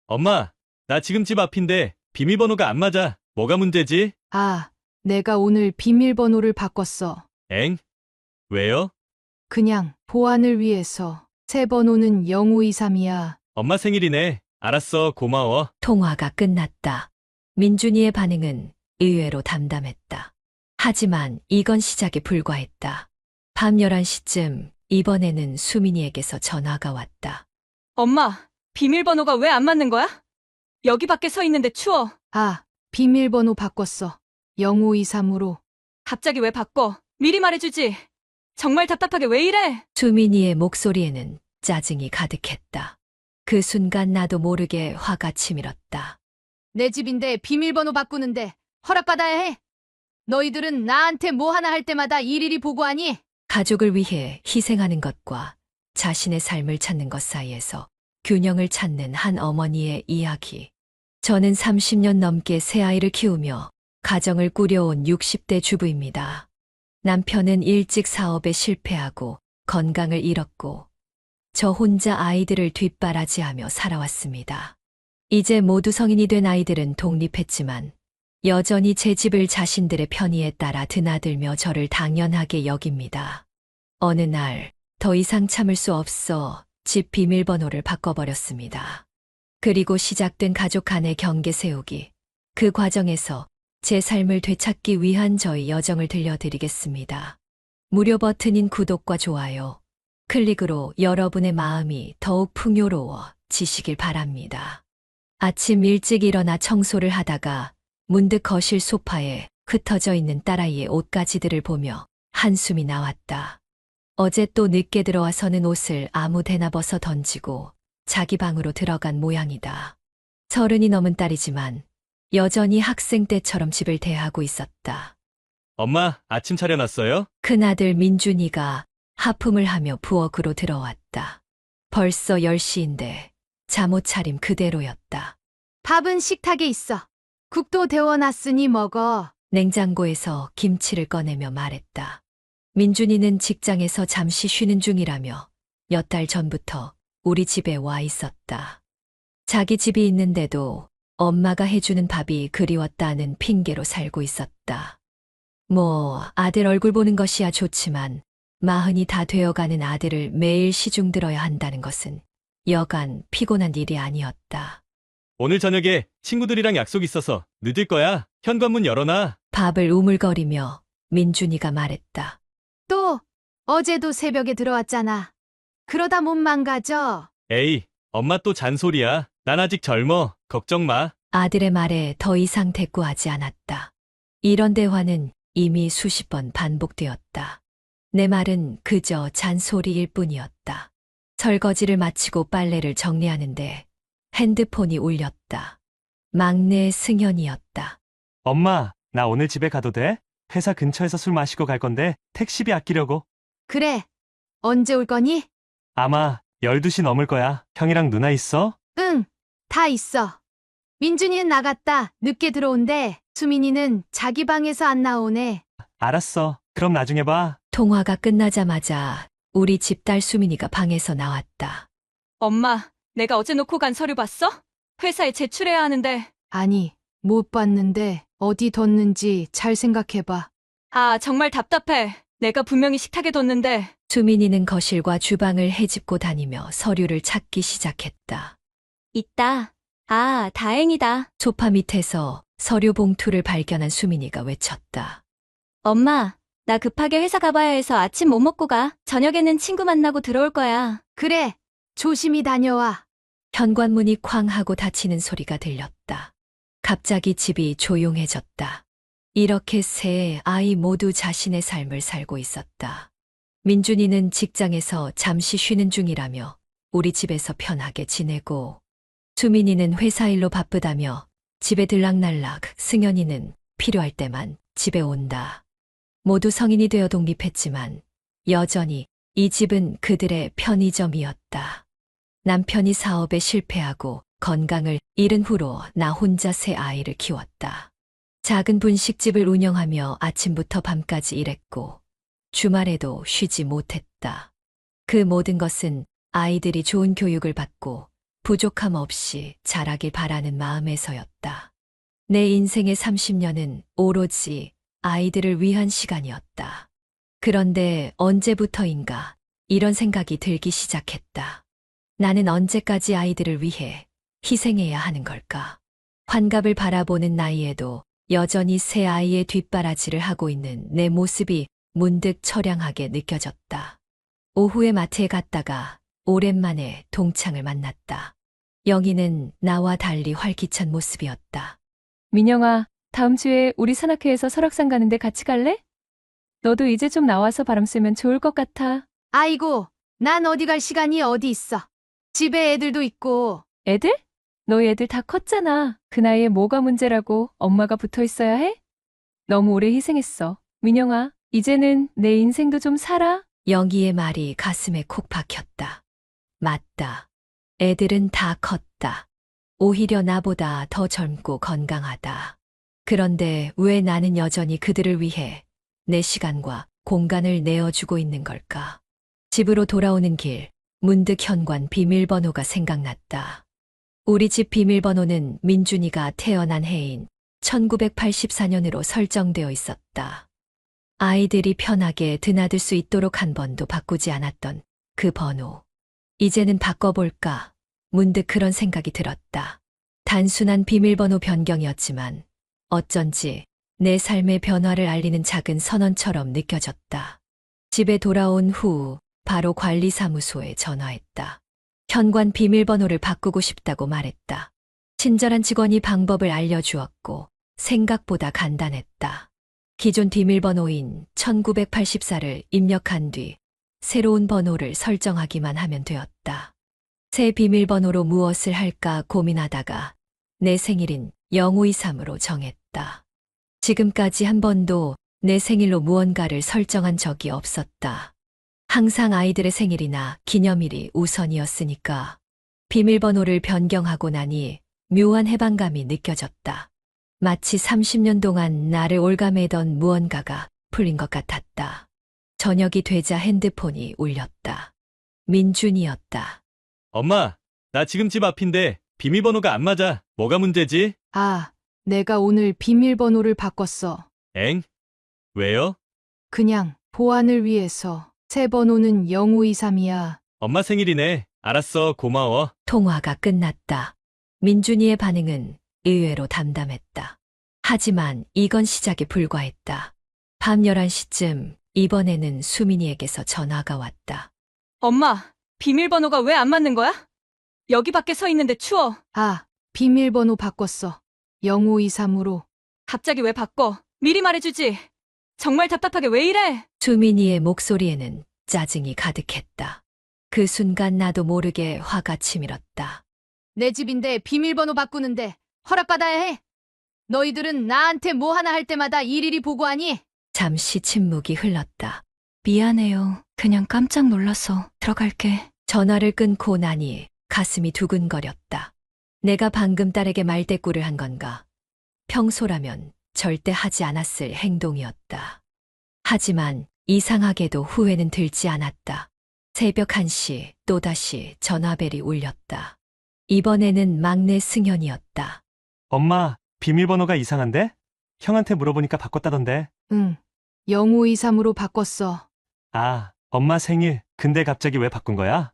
엄마, 나 지금 집 앞인데 비밀번호가 안 맞아. 뭐가 문제지? 아, 내가 오늘 비밀번호를 바꿨어. 엥? 왜요? 그냥 보안을 위해서. 새 번호는 0523이야. 엄마 생일이네. 알았어, 고마워. 통화가 끝났다. 민준이의 반응은 의외로 담담했다. 하지만 이건 시작에 불과했다. 밤 11시쯤 이번에는 수민이에게서 전화가 왔다. 엄마, 비밀번호가 왜 안 맞는 거야? 여기 밖에 서 있는데 추워. 아, 비밀번호 바꿨어. 0523으로. 갑자기 왜 바꿔? 미리 말해주지. 정말 답답하게 왜 이래? 수민이의 목소리에는 짜증이 가득했다. 그 순간 나도 모르게 화가 치밀었다. 내 집인데 비밀번호 바꾸는데 허락받아야 해. 너희들은 나한테 뭐 하나 할 때마다 일일이 보고하니? 가족을 위해 희생하는 것과 자신의 삶을 찾는 것 사이에서 균형을 찾는 한 어머니의 이야기. 저는 30년 넘게 새 아이를 키우며 가정을 꾸려온 60대 주부입니다. 남편은 일찍 사업에 실패하고 건강을 잃었고 저 혼자 아이들을 뒷바라지하며 살아왔습니다. 이제 모두 성인이 된 아이들은 독립했지만 여전히 제 집을 자신들의 편의에 따라 드나들며 저를 당연하게 여깁니다. 어느 날 더 이상 참을 수 없어 집 비밀번호를 바꿔버렸습니다. 그리고 시작된 가족 간의 경계 세우기. 그 과정에서 제 삶을 되찾기 위한 저의 여정을 들려드리겠습니다. 무료 버튼인 구독과 좋아요, 클릭으로 여러분의 마음이 더욱 풍요로워지시길 바랍니다. 아침 일찍 일어나 청소를 하다가 문득 거실 소파에 흩어져 있는 딸아이의 옷가지들을 보며 한숨이 나왔다. 어제 또 늦게 들어와서는 옷을 아무 데나 벗어 던지고 자기 방으로 들어간 모양이다. 30이 넘은 딸이지만 여전히 학생 때처럼 집을 대하고 있었다. 엄마, 아침 차려놨어요? 큰아들 민준이가 하품을 하며 부엌으로 들어왔다. 벌써 10시인데 잠옷 차림 그대로였다. 밥은 식탁에 있어. 국도 데워놨으니 먹어. 냉장고에서 김치를 꺼내며 말했다. 민준이는 직장에서 잠시 쉬는 중이라며 몇 달 전부터 우리 집에 와 있었다. 자기 집이 있는데도 엄마가 해주는 밥이 그리웠다는 핑계로 살고 있었다. 뭐 아들 얼굴 보는 것이야 좋지만 40이 다 되어가는 아들을 매일 시중 들어야 한다는 것은 여간 피곤한 일이 아니었다. 오늘 저녁에 친구들이랑 약속 있어서 늦을 거야. 현관문 열어놔. 밥을 우물거리며 민준이가 말했다. 또 어제도 새벽에 들어왔잖아. 그러다 몸 망가져. 에이, 엄마 또 잔소리야. 난 아직 젊어. 걱정 마. 아들의 말에 더 이상 대꾸하지 않았다. 이런 대화는 이미 수십 번 반복되었다. 내 말은 그저 잔소리일 뿐이었다. 설거지를 마치고 빨래를 정리하는데 핸드폰이 울렸다. 막내 승현이었다. 엄마, 나 오늘 집에 가도 돼? 회사 근처에서 술 마시고 갈 건데 택시비 아끼려고. 그래. 언제 올 거니? 아마 12시 넘을 거야. 형이랑 누나 있어? 응, 다 있어. 민준이는 나갔다. 늦게 들어온대. 수민이는 자기 방에서 안 나오네. 알았어. 그럼 나중에 봐. 통화가 끝나자마자 우리 집 딸 수민이가 방에서 나왔다. 엄마, 내가 어제 놓고 간 서류 봤어? 회사에 제출해야 하는데. 아니, 못 봤는데 어디 뒀는지 잘 생각해봐. 아, 정말 답답해. 내가 분명히 식탁에 뒀는데. 수민이는 거실과 주방을 헤집고 다니며 서류를 찾기 시작했다. 있다. 아, 다행이다. 소파 밑에서 서류 봉투를 발견한 수민이가 외쳤다. 엄마, 나 급하게 회사 가봐야 해서 아침 못 먹고 가. 저녁에는 친구 만나고 들어올 거야. 그래, 조심히 다녀와. 현관문이 쾅 하고 닫히는 소리가 들렸다. 갑자기 집이 조용해졌다. 이렇게 세 아이 모두 자신의 삶을 살고 있었다. 민준이는 직장에서 잠시 쉬는 중이라며 우리 집에서 편하게 지내고, 수민이는 회사 일로 바쁘다며 집에 들락날락, 승현이는 필요할 때만 집에 온다. 모두 성인이 되어 독립했지만 여전히 이 집은 그들의 편의점이었다. 남편이 사업에 실패하고 건강을 잃은 후로 나 혼자 새 아이를 키웠다. 작은 분식집을 운영하며 아침부터 밤까지 일했고 주말에도 쉬지 못했다. 그 모든 것은 아이들이 좋은 교육을 받고 부족함 없이 자라길 바라는 마음에서였다. 내 인생의 30년은 오로지 아이들을 위한 시간이었다. 그런데 언제부터인가 이런 생각이 들기 시작했다. 나는 언제까지 아이들을 위해 희생해야 하는 걸까? 환갑을 바라보는 나이에도 여전히 새 아이의 뒷바라지를 하고 있는 내 모습이 문득 처량하게 느껴졌다. 오후에 마트에 갔다가 오랜만에 동창을 만났다. 영희는 나와 달리 활기찬 모습이었다. 민영아, 다음 주에 우리 산악회에서 설악산 가는데 같이 갈래? 너도 이제 좀 나와서 바람 쐬면 좋을 것 같아. 아이고, 난 어디 갈 시간이 어디 있어. 집에 애들도 있고. 애들? 너희 애들 다 컸잖아. 그 나이에 뭐가 문제라고 엄마가 붙어 있어야 해? 너무 오래 희생했어. 민영아, 이제는 내 인생도 좀 살아. 영희의 말이 가슴에 콕 박혔다. 맞다. 애들은 다 컸다. 오히려 나보다 더 젊고 건강하다. 그런데 왜 나는 여전히 그들을 위해 내 시간과 공간을 내어주고 있는 걸까? 집으로 돌아오는 길, 문득 현관 비밀번호가 생각났다. 우리 집 비밀번호는 민준이가 태어난 해인 1984년으로 설정되어 있었다. 아이들이 편하게 드나들 수 있도록 한 번도 바꾸지 않았던 그 번호. 이제는 바꿔볼까? 문득 그런 생각이 들었다. 단순한 비밀번호 변경이었지만 어쩐지 내 삶의 변화를 알리는 작은 선언처럼 느껴졌다. 집에 돌아온 후 바로 관리사무소에 전화했다. 현관 비밀번호를 바꾸고 싶다고 말했다. 친절한 직원이 방법을 알려주었고 생각보다 간단했다. 기존 비밀번호인 1984를 입력한 뒤 새로운 번호를 설정하기만 하면 되었다. 새 비밀번호로 무엇을 할까 고민하다가 내 생일인 0523으로 정했다. 지금까지 한 번도 내 생일로 무언가를 설정한 적이 없었다. 항상 아이들의 생일이나 기념일이 우선이었으니까 비밀번호를 변경하고 나니 묘한 해방감이 느껴졌다. 마치 30년 동안 나를 올가매던 무언가가 풀린 것 같았다. 저녁이 되자 핸드폰이 울렸다. 민준이었다. 엄마, 나 지금 집 앞인데 비밀번호가 안 맞아. 뭐가 문제지? 아, 내가 오늘 비밀번호를 바꿨어. 엥? 왜요? 그냥 보안을 위해서. 새 번호는 0523이야. 엄마 생일이네. 알았어, 고마워. 통화가 끝났다. 민준이의 반응은 의외로 담담했다. 하지만 이건 시작에 불과했다. 밤 11시쯤 이번에는 수민이에게서 전화가 왔다. 엄마, 비밀번호가 왜 안 맞는 거야? 여기 밖에 서 있는데 추워. 아, 비밀번호 바꿨어. 0523으로. 갑자기 왜 바꿔? 미리 말해주지. 정말 답답하게 왜 이래? 수민이의 목소리에는 짜증이 가득했다. 그 순간 나도 모르게 화가 치밀었다. 내 집인데 비밀번호 바꾸는데 허락받아야 해. 너희들은 나한테 뭐 하나 할 때마다 일일이 보고하니? 잠시 침묵이 흘렀다. 미안해요. 그냥 깜짝 놀라서 들어갈게. 전화를 끊고 나니 가슴이 두근거렸다. 내가 방금 딸에게 말대꾸를 한 건가? 평소라면 절대 하지 않았을 행동이었다. 하지만 이상하게도 후회는 들지 않았다. 새벽 1시 또다시 전화벨이 울렸다. 이번에는 막내 승현이었다. 엄마, 비밀번호가 이상한데? 형한테 물어보니까 바꿨다던데. 응, 0523으로 바꿨어. 아, 엄마 생일. 근데 갑자기 왜 바꾼 거야?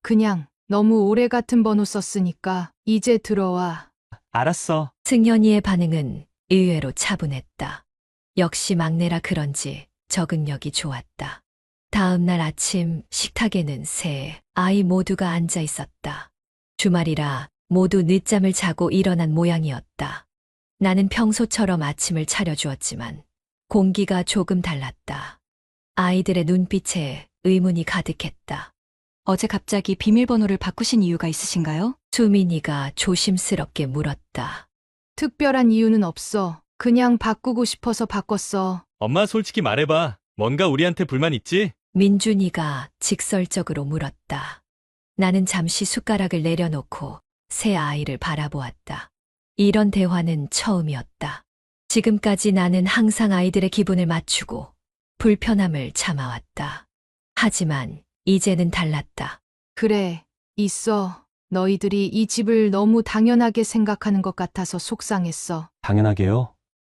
그냥 너무 오래 같은 번호 썼으니까 이제 들어와. 알았어. 승현이의 반응은 의외로 차분했다. 역시 막내라 그런지 적응력이 좋았다. 다음 날 아침 식탁에는 새 아이 모두가 앉아 있었다. 주말이라 모두 늦잠을 자고 일어난 모양이었다. 나는 평소처럼 아침을 차려주었지만 공기가 조금 달랐다. 아이들의 눈빛에 의문이 가득했다. 어제 갑자기 비밀번호를 바꾸신 이유가 있으신가요? 수민이가 조심스럽게 물었다. 특별한 이유는 없어. 그냥 바꾸고 싶어서 바꿨어. 엄마 솔직히 말해봐. 뭔가 우리한테 불만 있지? 민준이가 직설적으로 물었다. 나는 잠시 숟가락을 내려놓고 새 아이를 바라보았다. 이런 대화는 처음이었다. 지금까지 나는 항상 아이들의 기분을 맞추고 불편함을 참아왔다. 하지만 이제는 달랐다. 그래, 있어. 너희들이 이 집을 너무 당연하게 생각하는 것 같아서 속상했어. 당연하게요.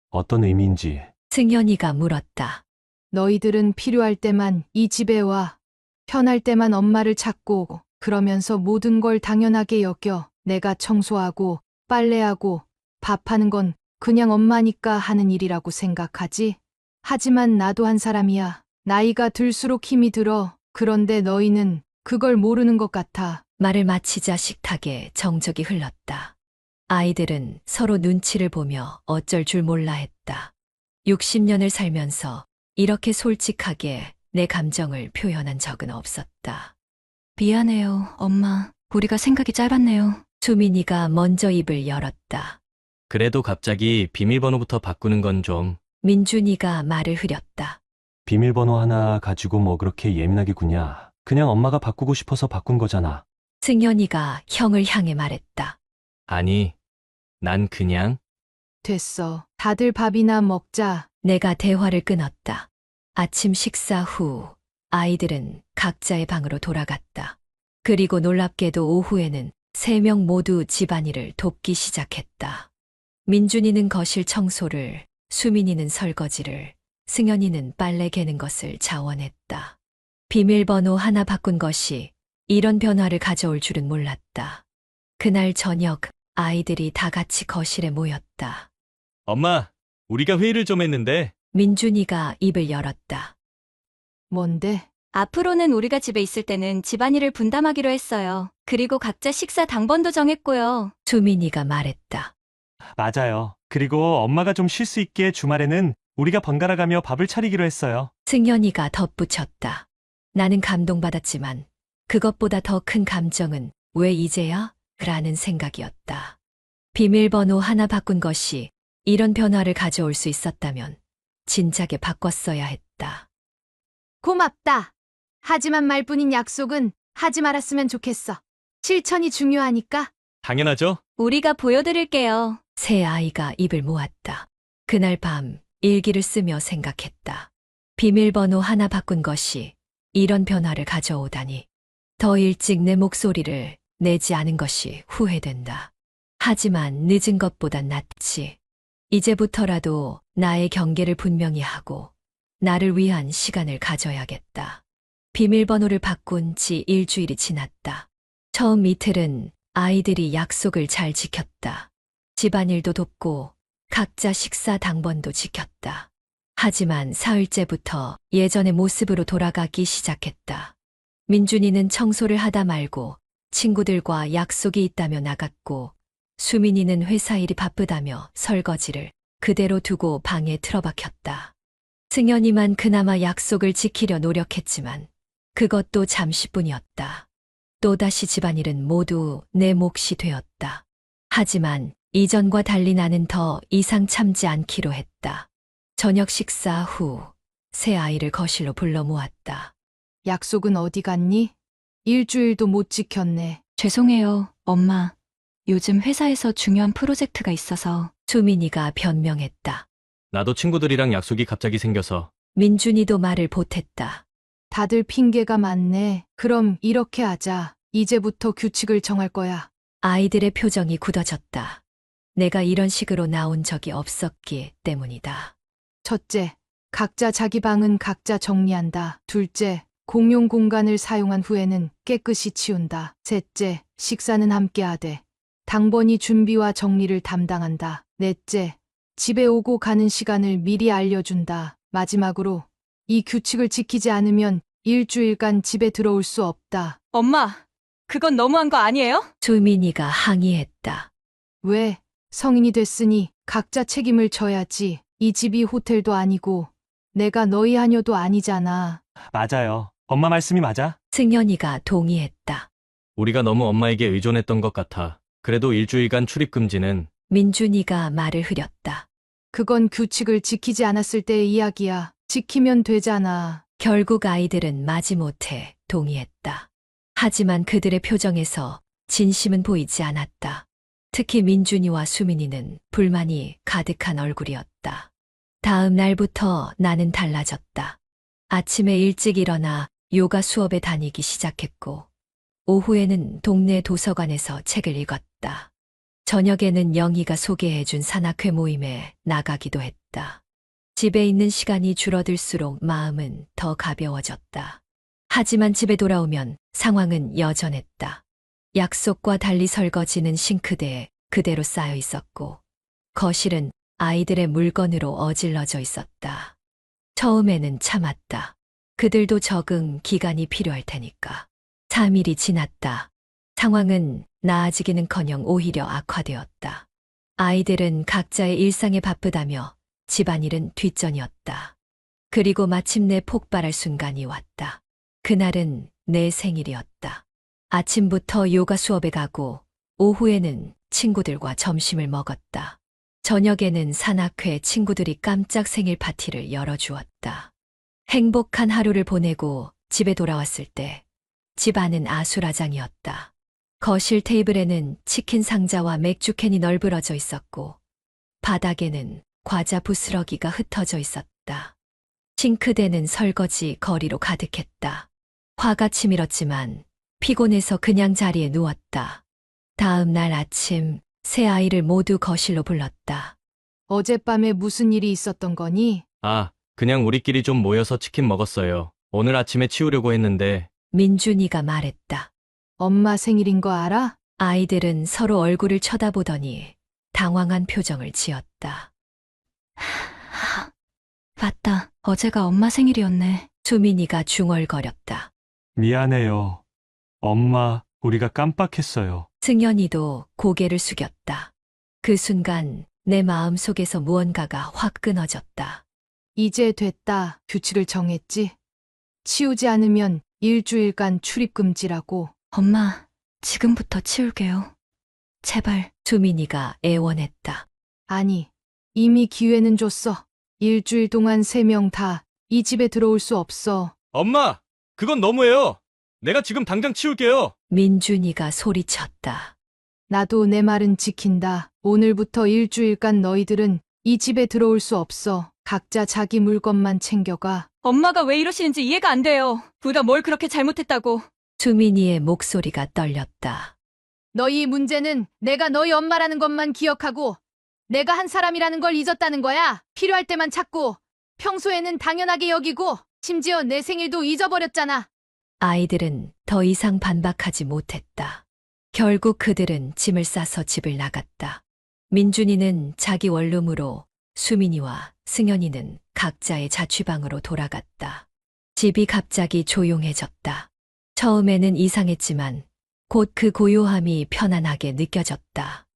어떤 의미인지. 승현이가 물었다. 너희들은 필요할 때만 이 집에 와. 편할 때만 엄마를 찾고 오고, 그러면서 모든 걸 당연하게 여겨. 내가 청소하고 빨래하고 밥하는 건 그냥 엄마니까 하는 일이라고 생각하지? 하지만 나도 한 사람이야. 나이가 들수록 힘이 들어. 그런데 너희는 그걸 모르는 것 같아. 말을 마치자 식탁에 정적이 흘렀다. 아이들은 서로 눈치를 보며 어쩔 줄 몰라 했다. 60년을 살면서 이렇게 솔직하게 내 감정을 표현한 적은 없었다. 미안해요, 엄마. 우리가 생각이 짧았네요. 수민이가 먼저 입을 열었다. 그래도 갑자기 비밀번호부터 바꾸는 건 좀. 민준이가 말을 흐렸다. 비밀번호 하나 가지고 뭐 그렇게 예민하게 구냐. 그냥 엄마가 바꾸고 싶어서 바꾼 거잖아. 승현이가 형을 향해 말했다. 아니, 난 그냥. 됐어. 다들 밥이나 먹자. 내가 대화를 끊었다. 아침 식사 후 아이들은 각자의 방으로 돌아갔다. 그리고 놀랍게도 오후에는 3명 모두 집안일을 돕기 시작했다. 민준이는 거실 청소를, 수민이는 설거지를, 승현이는 빨래 개는 것을 자원했다. 비밀번호 하나 바꾼 것이 이런 변화를 가져올 줄은 몰랐다. 그날 저녁 아이들이 다 같이 거실에 모였다. 엄마, 우리가 회의를 좀 했는데. 민준이가 입을 열었다. 뭔데? 앞으로는 우리가 집에 있을 때는 집안일을 분담하기로 했어요. 그리고 각자 식사 당번도 정했고요. 수민이가 말했다. 맞아요. 그리고 엄마가 좀 쉴 수 있게 주말에는 우리가 번갈아 가며 밥을 차리기로 했어요. 승현이가 덧붙였다. 나는 감동받았지만 그것보다 더 큰 감정은 왜 이제야? 라는 생각이었다. 비밀번호 하나 바꾼 것이 이런 변화를 가져올 수 있었다면 진작에 바꿨어야 했다. 고맙다. 하지만 말뿐인 약속은 하지 말았으면 좋겠어. 실천이 중요하니까. 당연하죠? 우리가 보여드릴게요. 새 아이가 입을 모았다. 그날 밤 일기를 쓰며 생각했다. 비밀번호 하나 바꾼 것이 이런 변화를 가져오다니. 더 일찍 내 목소리를 내지 않은 것이 후회된다. 하지만 늦은 것보단 낫지. 이제부터라도 나의 경계를 분명히 하고 나를 위한 시간을 가져야겠다. 비밀번호를 바꾼 지 일주일이 지났다. 처음 이틀은 아이들이 약속을 잘 지켰다. 집안일도 돕고 각자 식사 당번도 지켰다. 하지만 사흘째부터 예전의 모습으로 돌아가기 시작했다. 민준이는 청소를 하다 말고 친구들과 약속이 있다며 나갔고, 수민이는 회사 일이 바쁘다며 설거지를 그대로 두고 방에 틀어박혔다. 승현이만 그나마 약속을 지키려 노력했지만 그것도 잠시뿐이었다. 또다시 집안일은 모두 내 몫이 되었다. 하지만 이전과 달리 나는 더 이상 참지 않기로 했다. 저녁 식사 후 새 아이를 거실로 불러 모았다. 약속은 어디 갔니? 일주일도 못 지켰네. 죄송해요, 엄마. 요즘 회사에서 중요한 프로젝트가 있어서. 수민이가 변명했다. 나도 친구들이랑 약속이 갑자기 생겨서. 민준이도 말을 보탰다. 다들 핑계가 많네. 그럼 이렇게 하자. 이제부터 규칙을 정할 거야. 아이들의 표정이 굳어졌다. 내가 이런 식으로 나온 적이 없었기 때문이다. 첫째, 각자 자기 방은 각자 정리한다. 둘째, 공용 공간을 사용한 후에는 깨끗이 치운다. 셋째, 식사는 함께 하되 당번이 준비와 정리를 담당한다. 넷째, 집에 오고 가는 시간을 미리 알려준다. 마지막으로 이 규칙을 지키지 않으면 일주일간 집에 들어올 수 없다. 엄마, 그건 너무한 거 아니에요? 수민이가 항의했다. 왜? 성인이 됐으니 각자 책임을 져야지. 이 집이 호텔도 아니고 내가 너희 하녀도 아니잖아. 맞아요. 엄마 말씀이 맞아. 승현이가 동의했다. 우리가 너무 엄마에게 의존했던 것 같아. 그래도 일주일간 출입 금지는. 민준이가 말을 흐렸다. 그건 규칙을 지키지 않았을 때의 이야기야. 지키면 되잖아. 결국 아이들은 마지못해 동의했다. 하지만 그들의 표정에서 진심은 보이지 않았다. 특히 민준이와 수민이는 불만이 가득한 얼굴이었다. 다음 날부터 나는 달라졌다. 아침에 일찍 일어나 요가 수업에 다니기 시작했고, 오후에는 동네 도서관에서 책을 읽었다. 저녁에는 영희가 소개해준 산악회 모임에 나가기도 했다. 집에 있는 시간이 줄어들수록 마음은 더 가벼워졌다. 하지만 집에 돌아오면 상황은 여전했다. 약속과 달리 설거지는 싱크대에 그대로 쌓여 있었고, 거실은 아이들의 물건으로 어질러져 있었다. 처음에는 참았다. 그들도 적응 기간이 필요할 테니까. 3일이 지났다. 상황은 나아지기는커녕 오히려 악화되었다. 아이들은 각자의 일상에 바쁘다며 집안일은 뒷전이었다. 그리고 마침내 폭발할 순간이 왔다. 그날은 내 생일이었다. 아침부터 요가 수업에 가고 오후에는 친구들과 점심을 먹었다. 저녁에는 산악회 친구들이 깜짝 생일 파티를 열어주었다. 행복한 하루를 보내고 집에 돌아왔을 때 집안은 아수라장이었다. 거실 테이블에는 치킨 상자와 맥주 캔이 널브러져 있었고 바닥에는 과자 부스러기가 흩어져 있었다. 싱크대는 설거지 거리로 가득했다. 화가 치밀었지만 피곤해서 그냥 자리에 누웠다. 다음 날 아침 세 아이를 모두 거실로 불렀다. 어젯밤에 무슨 일이 있었던 거니? 아, 그냥 우리끼리 좀 모여서 치킨 먹었어요. 오늘 아침에 치우려고 했는데. 민준이가 말했다. 엄마 생일인 거 알아? 아이들은 서로 얼굴을 쳐다보더니 당황한 표정을 지었다. 맞다. 어제가 엄마 생일이었네. 수민이가 중얼거렸다. 미안해요. 엄마, 우리가 깜빡했어요. 승연이도 고개를 숙였다. 그 순간 내 마음 속에서 무언가가 확 끊어졌다. 이제 됐다. 규칙을 정했지. 치우지 않으면 일주일간 출입금지라고. 엄마, 지금부터 치울게요. 제발. 수민이가 애원했다. 아니, 이미 기회는 줬어. 일주일 동안 3명 다 이 집에 들어올 수 없어. 엄마! 그건 너무해요! 내가 지금 당장 치울게요! 민준이가 소리쳤다. 나도 내 말은 지킨다. 오늘부터 일주일간 너희들은 이 집에 들어올 수 없어. 각자 자기 물건만 챙겨가. 엄마가 왜 이러시는지 이해가 안 돼요. 누가 뭘 그렇게 잘못했다고. 수민이의 목소리가 떨렸다. 너희 문제는 내가 너희 엄마라는 것만 기억하고 내가 한 사람이라는 걸 잊었다는 거야. 필요할 때만 찾고 평소에는 당연하게 여기고 심지어 내 생일도 잊어버렸잖아. 아이들은 더 이상 반박하지 못했다. 결국 그들은 짐을 싸서 집을 나갔다. 민준이는 자기 원룸으로, 수민이와 승연이는 각자의 자취방으로 돌아갔다. 집이 갑자기 조용해졌다. 처음에는 이상했지만 곧 그 고요함이 편안하게 느껴졌다.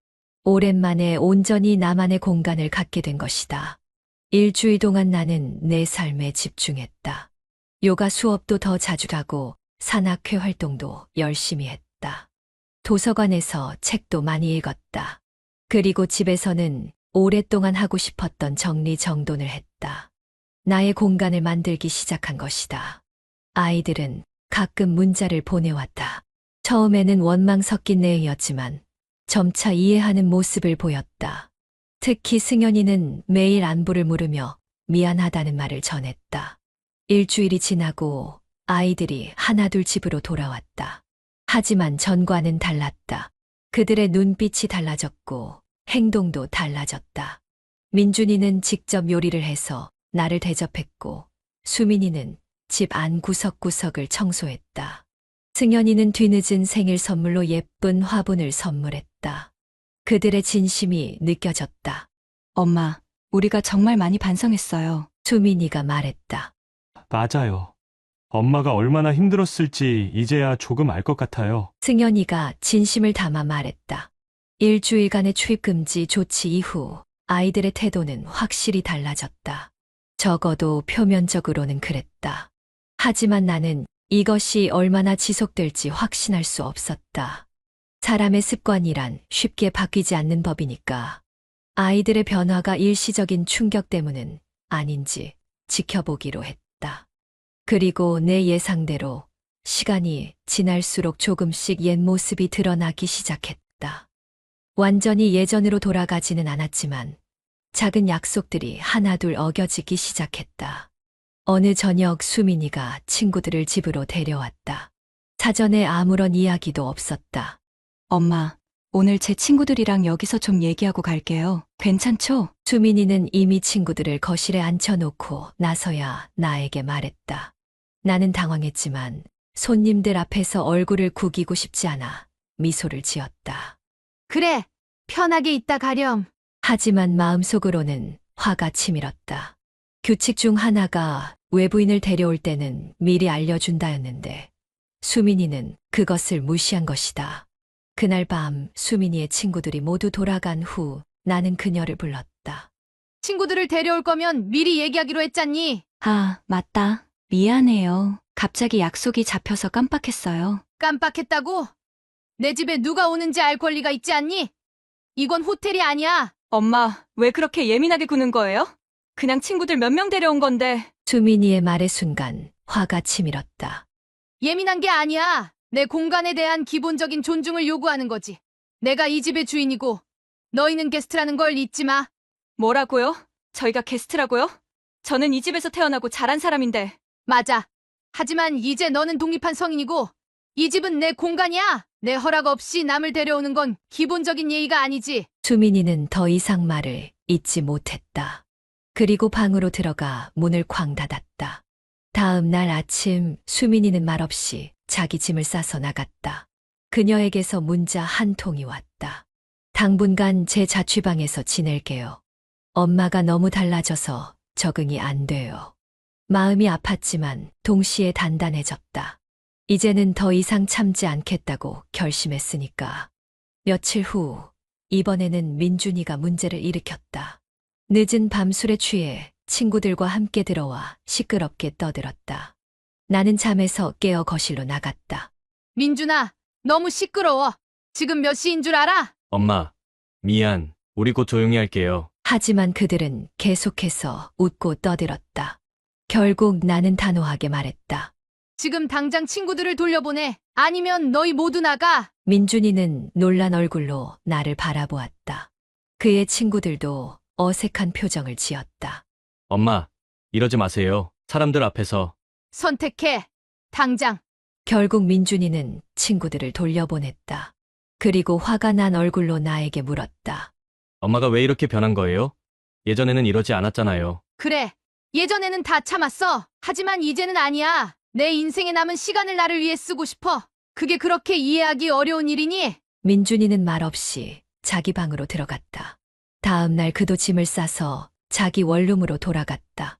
오랜만에 온전히 나만의 공간을 갖게 된 것이다. 일주일 동안 나는 내 삶에 집중했다. 요가 수업도 더 자주 가고 산악회 활동도 열심히 했다. 도서관에서 책도 많이 읽었다. 그리고 집에서는 오랫동안 하고 싶었던 정리정돈을 했다. 나의 공간을 만들기 시작한 것이다. 아이들은 가끔 문자를 보내왔다. 처음에는 원망 섞인 내용이었지만 점차 이해하는 모습을 보였다. 특히 승연이는 매일 안부를 물으며 미안하다는 말을 전했다. 일주일이 지나고 아이들이 하나둘 집으로 돌아왔다. 하지만 전과는 달랐다. 그들의 눈빛이 달라졌고 행동도 달라졌다. 민준이는 직접 요리를 해서 나를 대접했고 수민이는 집 안 구석구석을 청소했다. 승연이는 뒤늦은 생일 선물로 예쁜 화분을 선물했다. 그들의 진심이 느껴졌다. 엄마, 우리가 정말 많이 반성했어요. 수민이가 말했다. 맞아요. 엄마가 얼마나 힘들었을지 이제야 조금 알 것 같아요. 승연이가 진심을 담아 말했다. 일주일간의 출입금지 조치 이후 아이들의 태도는 확실히 달라졌다. 적어도 표면적으로는 그랬다. 하지만 나는 이것이 얼마나 지속될지 확신할 수 없었다. 사람의 습관이란 쉽게 바뀌지 않는 법이니까 아이들의 변화가 일시적인 충격 때문은 아닌지 지켜보기로 했다. 그리고 내 예상대로 시간이 지날수록 조금씩 옛 모습이 드러나기 시작했다. 완전히 예전으로 돌아가지는 않았지만 작은 약속들이 하나둘 어겨지기 시작했다. 어느 저녁 수민이가 친구들을 집으로 데려왔다. 사전에 아무런 이야기도 없었다. 엄마, 오늘 제 친구들이랑 여기서 좀 얘기하고 갈게요. 괜찮죠? 수민이는 이미 친구들을 거실에 앉혀놓고 나서야 나에게 말했다. 나는 당황했지만 손님들 앞에서 얼굴을 구기고 싶지 않아 미소를 지었다. 그래, 편하게 있다 가렴. 하지만 마음속으로는 화가 치밀었다. 규칙 중 하나가 외부인을 데려올 때는 미리 알려준다였는데 수민이는 그것을 무시한 것이다. 그날 밤 수민이의 친구들이 모두 돌아간 후 나는 그녀를 불렀다. 친구들을 데려올 거면 미리 얘기하기로 했잖니. 아, 맞다. 미안해요. 갑자기 약속이 잡혀서 깜빡했어요. 깜빡했다고? 내 집에 누가 오는지 알 권리가 있지 않니? 이건 호텔이 아니야. 엄마, 왜 그렇게 예민하게 구는 거예요? 그냥 친구들 몇 명 데려온 건데. 수민이의 말의 순간 화가 치밀었다. 예민한 게 아니야. 내 공간에 대한 기본적인 존중을 요구하는 거지. 내가 이 집의 주인이고 너희는 게스트라는 걸 잊지 마. 뭐라고요? 저희가 게스트라고요? 저는 이 집에서 태어나고 자란 사람인데. 맞아. 하지만 이제 너는 독립한 성인이고 이 집은 내 공간이야. 내 허락 없이 남을 데려오는 건 기본적인 예의가 아니지. 수민이는 더 이상 말을 잇지 못했다. 그리고 방으로 들어가 문을 쾅 닫았다. 다음 날 아침 수민이는 말없이 자기 짐을 싸서 나갔다. 그녀에게서 문자 한 통이 왔다. 당분간 제 자취방에서 지낼게요. 엄마가 너무 달라져서 적응이 안 돼요. 마음이 아팠지만 동시에 단단해졌다. 이제는 더 이상 참지 않겠다고 결심했으니까. 며칠 후 이번에는 민준이가 문제를 일으켰다. 늦은 밤 술에 취해 친구들과 함께 들어와 시끄럽게 떠들었다. 나는 잠에서 깨어 거실로 나갔다. 민준아, 너무 시끄러워. 지금 몇 시인 줄 알아? 엄마, 미안. 우리 곧 조용히 할게요. 하지만 그들은 계속해서 웃고 떠들었다. 결국 나는 단호하게 말했다. 지금 당장 친구들을 돌려보내. 아니면 너희 모두 나가. 민준이는 놀란 얼굴로 나를 바라보았다. 그의 친구들도 어색한 표정을 지었다. 엄마, 이러지 마세요. 사람들 앞에서. 선택해. 당장. 결국 민준이는 친구들을 돌려보냈다. 그리고 화가 난 얼굴로 나에게 물었다. 엄마가 왜 이렇게 변한 거예요? 예전에는 이러지 않았잖아요. 그래. 예전에는 다 참았어. 하지만 이제는 아니야. 내 인생에 남은 시간을 나를 위해 쓰고 싶어. 그게 그렇게 이해하기 어려운 일이니? 민준이는 말없이 자기 방으로 들어갔다. 다음 날 그도 짐을 싸서 자기 원룸으로 돌아갔다.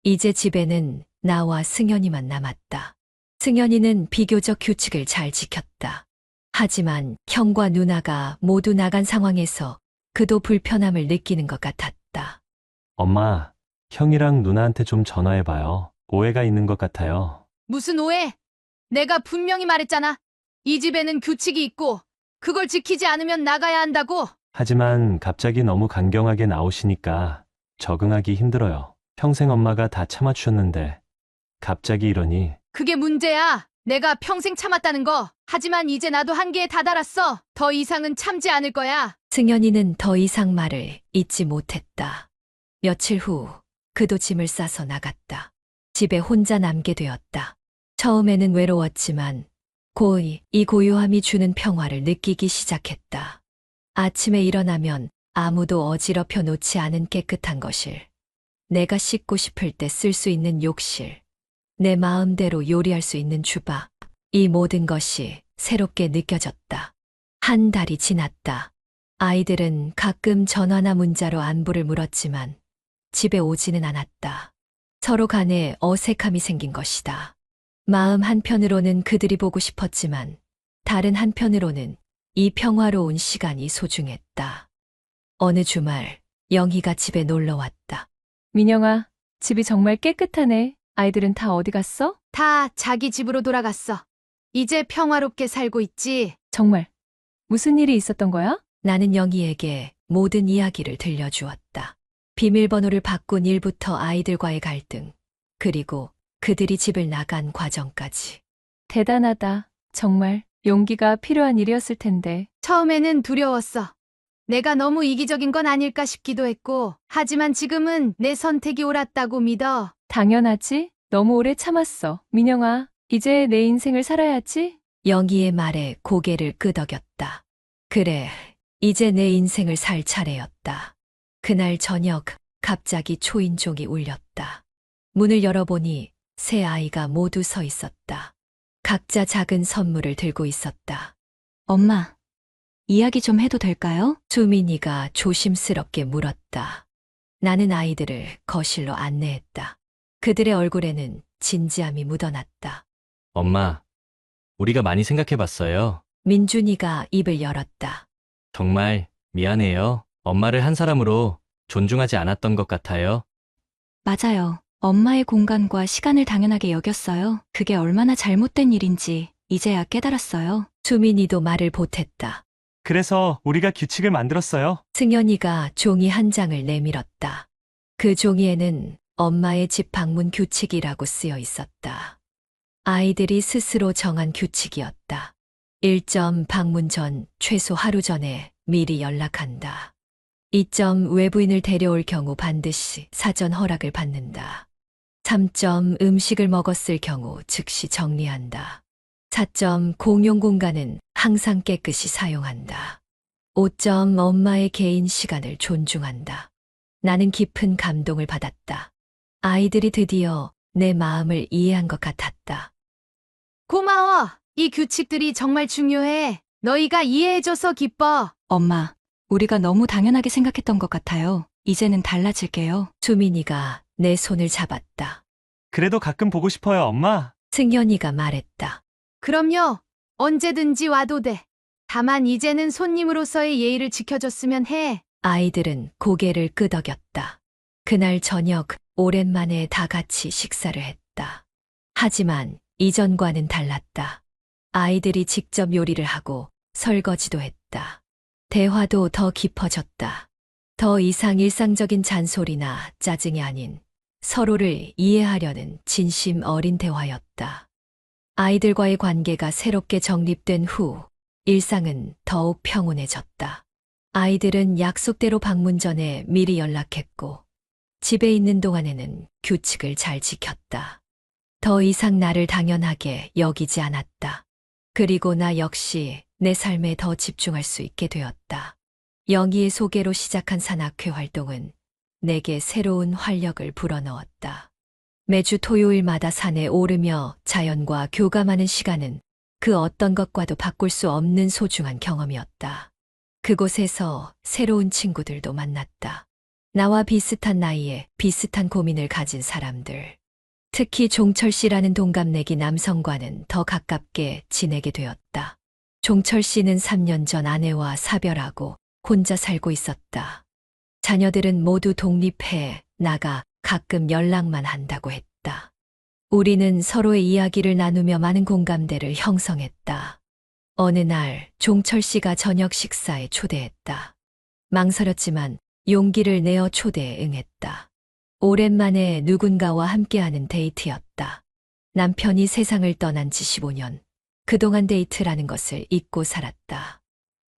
이제 집에는 나와 승현이만 남았다. 승현이는 비교적 규칙을 잘 지켰다. 하지만 형과 누나가 모두 나간 상황에서 그도 불편함을 느끼는 것 같았다. 엄마, 형이랑 누나한테 좀 전화해봐요. 오해가 있는 것 같아요. 무슨 오해? 내가 분명히 말했잖아. 이 집에는 규칙이 있고 그걸 지키지 않으면 나가야 한다고. 하지만 갑자기 너무 강경하게 나오시니까 적응하기 힘들어요. 평생 엄마가 다 참아주셨는데 갑자기 이러니. 그게 문제야. 내가 평생 참았다는 거. 하지만 이제 나도 한계에 다다랐어. 더 이상은 참지 않을 거야. 승현이는 더 이상 말을 잇지 못했다. 며칠 후 그도 짐을 싸서 나갔다. 집에 혼자 남게 되었다. 처음에는 외로웠지만 고이 이 고요함이 주는 평화를 느끼기 시작했다. 아침에 일어나면 아무도 어지럽혀 놓지 않은 깨끗한 거실. 내가 씻고 싶을 때 쓸 수 있는 욕실. 내 마음대로 요리할 수 있는 주방. 이 모든 것이 새롭게 느껴졌다. 한 달이 지났다. 아이들은 가끔 전화나 문자로 안부를 물었지만 집에 오지는 않았다. 서로 간에 어색함이 생긴 것이다. 마음 한편으로는 그들이 보고 싶었지만 다른 한편으로는 이 평화로운 시간이 소중했다. 어느 주말 영희가 집에 놀러 왔다. 민영아, 집이 정말 깨끗하네. 아이들은 다 어디 갔어? 다 자기 집으로 돌아갔어. 이제 평화롭게 살고 있지. 정말. 무슨 일이 있었던 거야? 나는 영희에게 모든 이야기를 들려주었다. 비밀번호를 바꾼 일부터 아이들과의 갈등, 그리고 그들이 집을 나간 과정까지. 대단하다. 정말 용기가 필요한 일이었을 텐데. 처음에는 두려웠어. 내가 너무 이기적인 건 아닐까 싶기도 했고, 하지만 지금은 내 선택이 옳았다고 믿어. 당연하지. 너무 오래 참았어. 민영아, 이제 내 인생을 살아야지. 영희의 말에 고개를 끄덕였다. 그래, 이제 내 인생을 살 차례였다. 그날 저녁 갑자기 초인종이 울렸다. 문을 열어보니 세 아이가 모두 서 있었다. 각자 작은 선물을 들고 있었다. 엄마, 이야기 좀 해도 될까요? 수민이가 조심스럽게 물었다. 나는 아이들을 거실로 안내했다. 그들의 얼굴에는 진지함이 묻어났다. 엄마, 우리가 많이 생각해봤어요. 민준이가 입을 열었다. 정말 미안해요. 엄마를 한 사람으로 존중하지 않았던 것 같아요. 맞아요. 엄마의 공간과 시간을 당연하게 여겼어요. 그게 얼마나 잘못된 일인지 이제야 깨달았어요. 수민이도 말을 보탰다. 그래서 우리가 규칙을 만들었어요. 승연이가 종이 한 장을 내밀었다. 그 종이에는 엄마의 집 방문 규칙이라고 쓰여 있었다. 아이들이 스스로 정한 규칙이었다. 1점 방문 전 최소 하루 전에 미리 연락한다. 2점 외부인을 데려올 경우 반드시 사전 허락을 받는다. 3점 음식을 먹었을 경우 즉시 정리한다. 4점 공용 공간은 항상 깨끗이 사용한다. 5점 엄마의 개인 시간을 존중한다. 나는 깊은 감동을 받았다. 아이들이 드디어 내 마음을 이해한 것 같았다. 고마워. 이 규칙들이 정말 중요해. 너희가 이해해줘서 기뻐. 엄마, 우리가 너무 당연하게 생각했던 것 같아요. 이제는 달라질게요. 수민이가 내 손을 잡았다. 그래도 가끔 보고 싶어요, 엄마. 승연이가 말했다. 그럼요. 언제든지 와도 돼. 다만 이제는 손님으로서의 예의를 지켜줬으면 해. 아이들은 고개를 끄덕였다. 그날 저녁 오랜만에 다 같이 식사를 했다. 하지만 이전과는 달랐다. 아이들이 직접 요리를 하고 설거지도 했다. 대화도 더 깊어졌다. 더 이상 일상적인 잔소리나 짜증이 아닌 서로를 이해하려는 진심 어린 대화였다. 아이들과의 관계가 새롭게 정립된 후 일상은 더욱 평온해졌다. 아이들은 약속대로 방문 전에 미리 연락했고 집에 있는 동안에는 규칙을 잘 지켰다. 더 이상 나를 당연하게 여기지 않았다. 그리고 나 역시 내 삶에 더 집중할 수 있게 되었다. 영희의 소개로 시작한 산악회 활동은 내게 새로운 활력을 불어넣었다. 매주 토요일마다 산에 오르며 자연과 교감하는 시간은 그 어떤 것과도 바꿀 수 없는 소중한 경험이었다. 그곳에서 새로운 친구들도 만났다. 나와 비슷한 나이에 비슷한 고민을 가진 사람들. 특히 종철 씨라는 동갑내기 남성과는 더 가깝게 지내게 되었다. 종철 씨는 3년 전 아내와 사별하고 혼자 살고 있었다. 자녀들은 모두 독립해 나가 가끔 연락만 한다고 했다. 우리는 서로의 이야기를 나누며 많은 공감대를 형성했다. 어느 날 종철 씨가 저녁 식사에 초대했다. 망설였지만 용기를 내어 초대에 응했다. 오랜만에 누군가와 함께하는 데이트였다. 남편이 세상을 떠난 지 15년. 그동안 데이트라는 것을 잊고 살았다.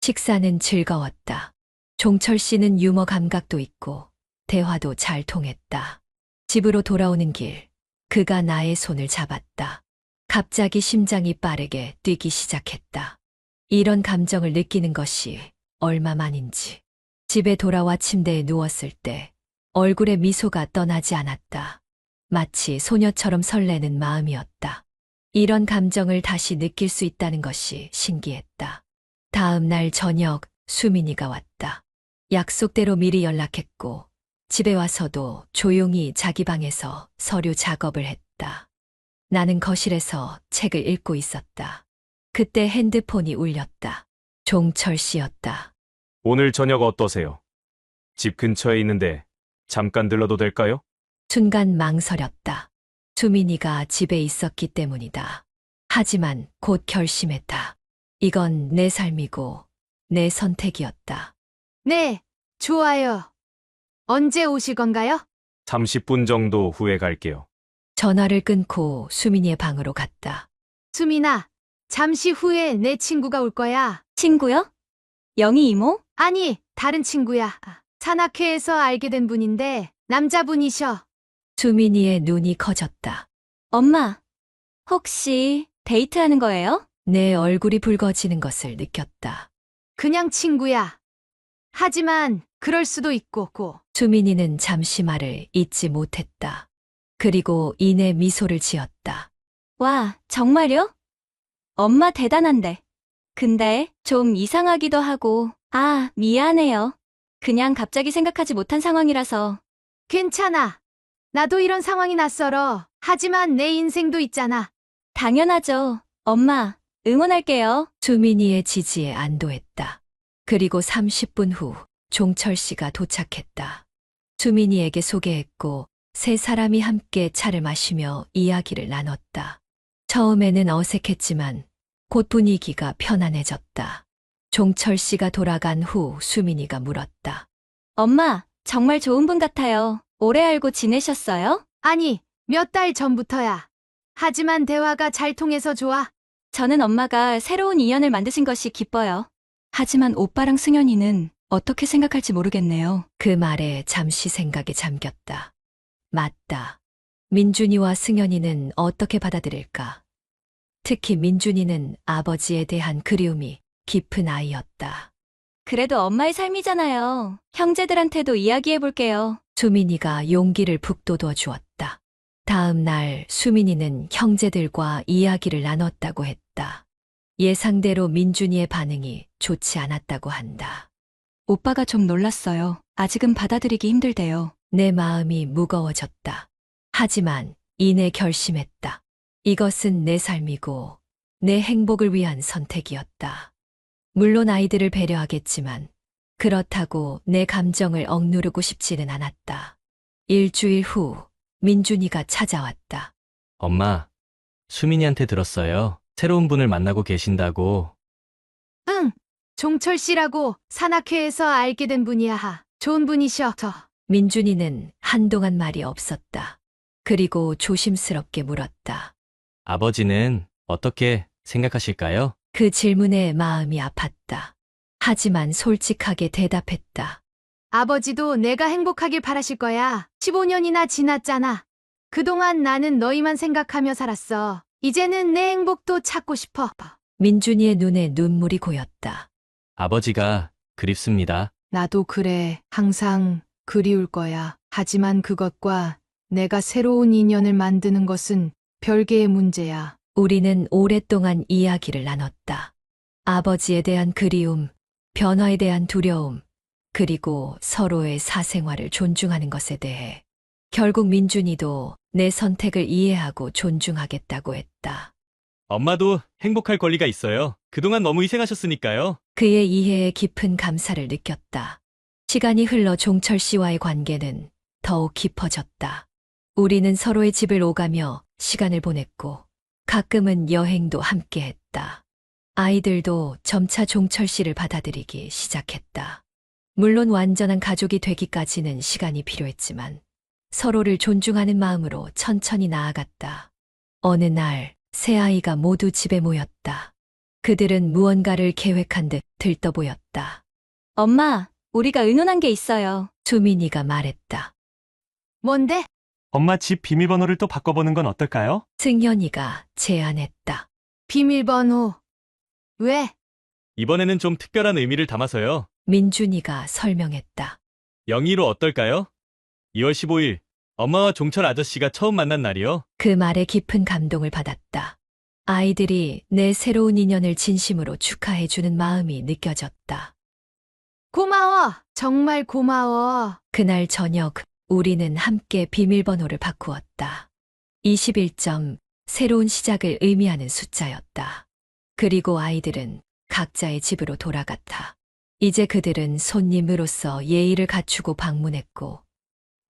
식사는 즐거웠다. 종철 씨는 유머 감각도 있고 대화도 잘 통했다. 집으로 돌아오는 길, 그가 나의 손을 잡았다. 갑자기 심장이 빠르게 뛰기 시작했다. 이런 감정을 느끼는 것이 얼마만인지. 집에 돌아와 침대에 누웠을 때 얼굴에 미소가 떠나지 않았다. 마치 소녀처럼 설레는 마음이었다. 이런 감정을 다시 느낄 수 있다는 것이 신기했다. 다음 날 저녁 수민이가 왔다. 약속대로 미리 연락했고 집에 와서도 조용히 자기 방에서 서류 작업을 했다. 나는 거실에서 책을 읽고 있었다. 그때 핸드폰이 울렸다. 종철 씨였다. 오늘 저녁 어떠세요? 집 근처에 있는데 잠깐 들러도 될까요? 순간 망설였다. 수민이가 집에 있었기 때문이다. 하지만 곧 결심했다. 이건 내 삶이고 내 선택이었다. 네, 좋아요. 언제 오실 건가요? 30분 정도 후에 갈게요. 전화를 끊고 수민이의 방으로 갔다. 수민아, 잠시 후에 내 친구가 올 거야. 친구요? 영희 이모? 아니, 다른 친구야. 산악회에서 알게 된 분인데 남자분이셔. 수민이의 눈이 커졌다. 엄마, 혹시 데이트하는 거예요? 내 얼굴이 붉어지는 것을 느꼈다. 그냥 친구야. 하지만 그럴 수도 있고 고. 수민이는 잠시 말을 잇지 못했다. 그리고 이내 미소를 지었다. 와, 정말요? 엄마 대단한데. 근데 좀 이상하기도 하고, 아, 미안해요. 그냥 갑자기 생각하지 못한 상황이라서. 괜찮아. 나도 이런 상황이 낯설어. 하지만 내 인생도 있잖아. 당연하죠. 엄마, 응원할게요. 수민이의 지지에 안도했다. 그리고 30분 후 종철 씨가 도착했다. 수민이에게 소개했고 세 사람이 함께 차를 마시며 이야기를 나눴다. 처음에는 어색했지만 곧 분위기가 편안해졌다. 종철 씨가 돌아간 후 수민이가 물었다. 엄마, 정말 좋은 분 같아요. 오래 알고 지내셨어요? 아니, 몇 달 전부터야. 하지만 대화가 잘 통해서 좋아. 저는 엄마가 새로운 인연을 만드신 것이 기뻐요. 하지만 오빠랑 승현이는 어떻게 생각할지 모르겠네요. 그 말에 잠시 생각에 잠겼다. 맞다. 민준이와 승현이는 어떻게 받아들일까? 특히 민준이는 아버지에 대한 그리움이 깊은 아이였다. 그래도 엄마의 삶이잖아요. 형제들한테도 이야기해볼게요. 수민이가 용기를 북돋워 주었다. 다음 날 수민이는 형제들과 이야기를 나눴다고 했다. 예상대로 민준이의 반응이 좋지 않았다고 한다. 오빠가 좀 놀랐어요. 아직은 받아들이기 힘들대요. 내 마음이 무거워졌다. 하지만 이내 결심했다. 이것은 내 삶이고 내 행복을 위한 선택이었다. 물론 아이들을 배려하겠지만 그렇다고 내 감정을 억누르고 싶지는 않았다. 일주일 후 민준이가 찾아왔다. 엄마, 수민이한테 들었어요. 새로운 분을 만나고 계신다고. 응. 종철 씨라고 산악회에서 알게 된 분이야. 좋은 분이셔. 민준이는 한동안 말이 없었다. 그리고 조심스럽게 물었다. 아버지는 어떻게 생각하실까요? 그 질문에 마음이 아팠다. 하지만 솔직하게 대답했다. 아버지도 내가 행복하길 바라실 거야. 15년이나 지났잖아. 그동안 나는 너희만 생각하며 살았어. 이제는 내 행복도 찾고 싶어. 민준이의 눈에 눈물이 고였다. 아버지가 그립습니다. 나도 그래. 항상 그리울 거야. 하지만 그것과 내가 새로운 인연을 만드는 것은 별개의 문제야. 우리는 오랫동안 이야기를 나눴다. 아버지에 대한 그리움, 변화에 대한 두려움, 그리고 서로의 사생활을 존중하는 것에 대해. 결국 민준이도 내 선택을 이해하고 존중하겠다고 했다. 엄마도 행복할 권리가 있어요. 그동안 너무 희생하셨으니까요. 그의 이해에 깊은 감사를 느꼈다. 시간이 흘러 종철 씨와의 관계는 더욱 깊어졌다. 우리는 서로의 집을 오가며 시간을 보냈고 가끔은 여행도 함께 했다. 아이들도 점차 종철 씨를 받아들이기 시작했다. 물론 완전한 가족이 되기까지는 시간이 필요했지만 서로를 존중하는 마음으로 천천히 나아갔다. 어느 날 세 아이가 모두 집에 모였다. 그들은 무언가를 계획한 듯 들떠 보였다. 엄마, 우리가 의논한 게 있어요. 수민이가 말했다. 뭔데? 엄마 집 비밀번호를 또 바꿔보는 건 어떨까요? 승현이가 제안했다. 비밀번호. 왜? 이번에는 좀 특별한 의미를 담아서요. 민준이가 설명했다. 영희로 어떨까요? 2월 15일, 엄마와 종철 아저씨가 처음 만난 날이요. 그 말에 깊은 감동을 받았다. 아이들이 내 새로운 인연을 진심으로 축하해주는 마음이 느껴졌다. 고마워. 정말 고마워. 그날 저녁 우리는 함께 비밀번호를 바꾸었다. 21점, 새로운 시작을 의미하는 숫자였다. 그리고 아이들은 각자의 집으로 돌아갔다. 이제 그들은 손님으로서 예의를 갖추고 방문했고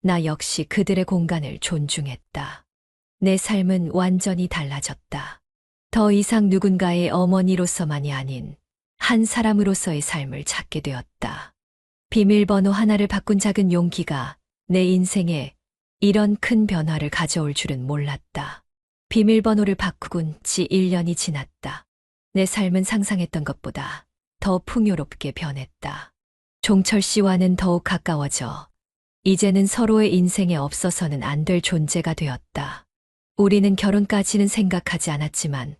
나 역시 그들의 공간을 존중했다. 내 삶은 완전히 달라졌다. 더 이상 누군가의 어머니로서만이 아닌 한 사람으로서의 삶을 찾게 되었다. 비밀번호 하나를 바꾼 작은 용기가 내 인생에 이런 큰 변화를 가져올 줄은 몰랐다. 비밀번호를 바꾸곤 지 1년이 지났다. 내 삶은 상상했던 것보다 더 풍요롭게 변했다. 종철 씨와는 더욱 가까워져 이제는 서로의 인생에 없어서는 안 될 존재가 되었다. 우리는 결혼까지는 생각하지 않았지만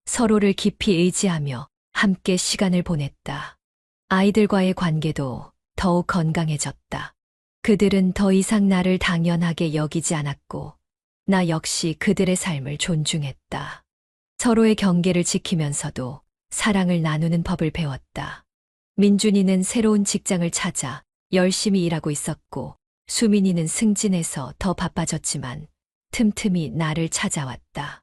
서로를 깊이 의지하며 함께 시간을 보냈다. 아이들과의 관계도 더욱 건강해졌다. 그들은 더 이상 나를 당연하게 여기지 않았고, 나 역시 그들의 삶을 존중했다. 서로의 경계를 지키면서도 사랑을 나누는 법을 배웠다. 민준이는 새로운 직장을 찾아 열심히 일하고 있었고, 수민이는 승진해서 더 바빠졌지만 틈틈이 나를 찾아왔다.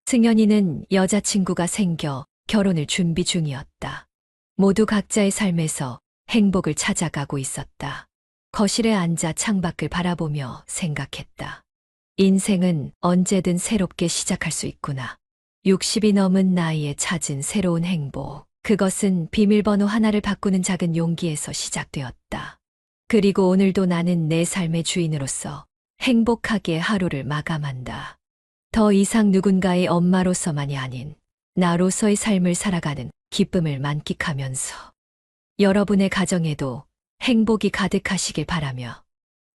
승현이는 여자친구가 생겨 결혼을 준비 중이었다. 모두 각자의 삶에서 행복을 찾아가고 있었다. 거실에 앉아 창밖을 바라보며 생각했다. 인생은 언제든 새롭게 시작할 수 있구나. 60이 넘은 나이에 찾은 새로운 행복. 그것은 비밀번호 하나를 바꾸는 작은 용기에서 시작되었다. 그리고 오늘도 나는 내 삶의 주인으로서 행복하게 하루를 마감한다. 더 이상 누군가의 엄마로서만이 아닌 나로서의 삶을 살아가는 기쁨을 만끽하면서 여러분의 가정에도 행복이 가득하시길 바라며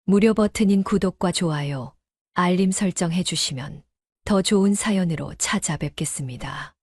무료 버튼인 구독과 좋아요, 알림 설정 해주시면 더 좋은 사연으로 찾아뵙겠습니다.